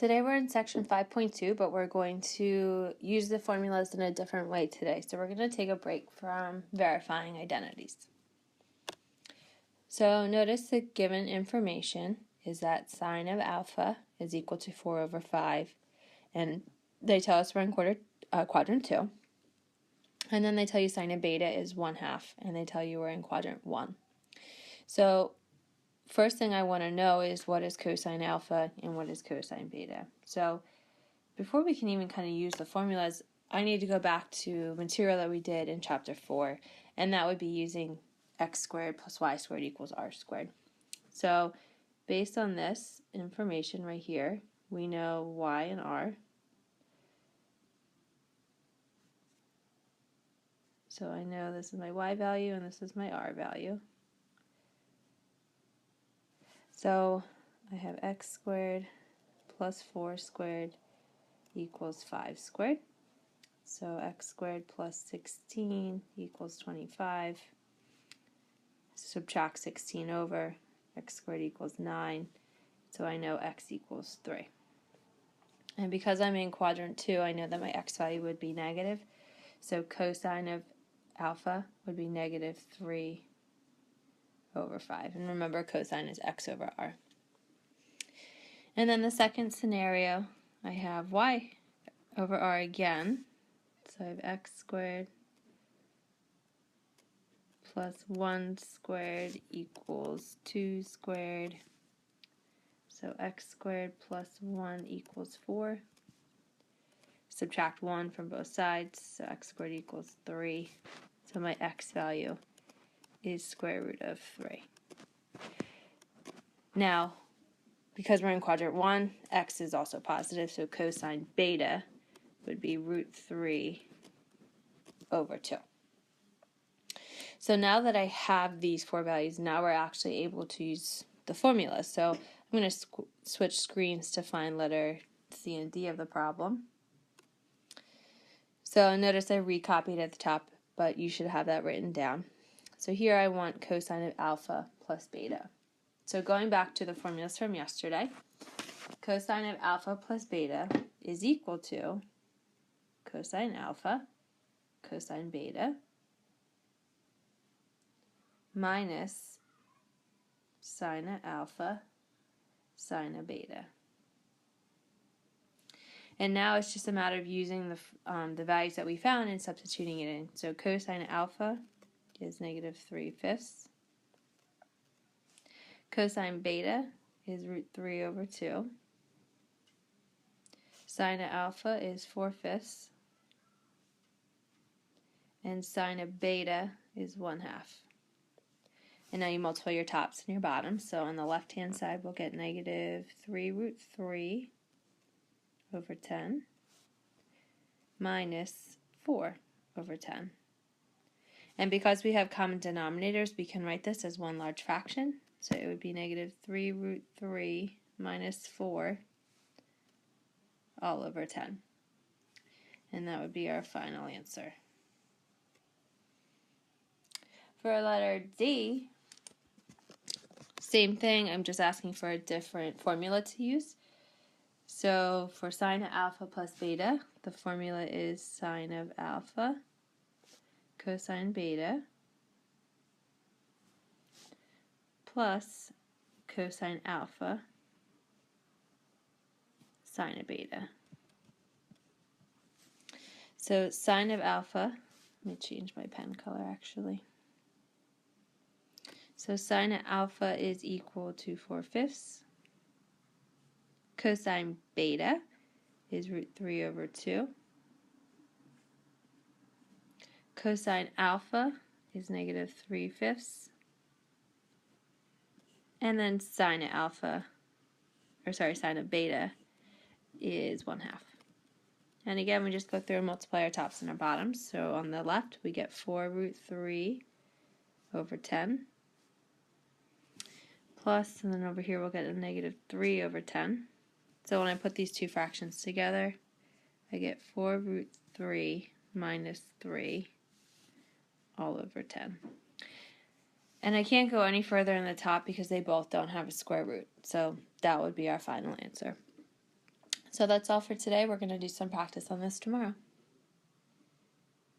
Today we're in section 5.2, but we're going to use the formulas in a different way today. So we're going to take a break from verifying identities. So notice the given information is that sine of alpha is equal to 4 over 5. And they tell us we're in quadrant 2. And then they tell you sine of beta is 1/2. And they tell you we're in quadrant 1. So first thing I want to know is what is cosine alpha and what is cosine beta. So before we can even kind of use the formulas, I need to go back to material that we did in chapter 4, and that would be using x squared plus y squared equals r squared. So based on this information right here, we know y and r. So I know this is my y value and this is my r value. So I have x squared plus 4 squared equals 5 squared. So x squared plus 16 equals 25. Subtract 16 over, x squared equals 9. So I know x equals 3. And because I'm in quadrant 2, I know that my x value would be negative. So cosine of alpha would be negative 3 over 5. And remember, cosine is x over r. And then the second scenario, I have y over r again. So I have x squared plus 1 squared equals 2 squared. So x squared plus 1 equals 4. Subtract 1 from both sides, so x squared equals 3. So my x value is square root of 3. Now, because we're in quadrant 1, x is also positive, so cosine beta would be root 3 over 2. So now that I have these 4 values, now we're actually able to use the formula. So I'm going to switch screens to find letter C and D of the problem. So notice I recopied at the top, but you should have that written down. So here I want cosine of alpha plus beta. So going back to the formulas from yesterday, cosine of alpha plus beta is equal to cosine alpha, cosine beta, minus sine of alpha, sine of beta. And now it's just a matter of using the values that we found and substituting it in. So cosine alpha is negative 3/5. Cosine beta is root 3 over 2. Sine of alpha is 4/5. And sine of beta is 1/2. And now you multiply your tops and your bottoms. So on the left-hand side, we'll get negative 3 root 3 over 10 minus 4 over 10. And because we have common denominators, we can write this as one large fraction. So it would be negative 3 root 3 minus 4 all over 10. And that would be our final answer. For letter D, same thing, I'm just asking for a different formula to use. So for sine of alpha plus beta, the formula is sine of alpha cosine beta plus cosine alpha sine of beta. So sine of alpha, let me change my pen color actually. So sine of alpha is equal to 4/5. Cosine beta is root 3 over 2. Cosine alpha is negative 3/5. And then sine of beta is 1/2. And again, we just go through and multiply our tops and our bottoms. So on the left, we get 4 root 3 over 10. Plus, and then over here we'll get a negative 3 over 10. So when I put these two fractions together, I get 4 root 3 minus 3 all over 10. And I can't go any further in the top because they both don't have a square root. So that would be our final answer. So that's all for today. We're going to do some practice on this tomorrow.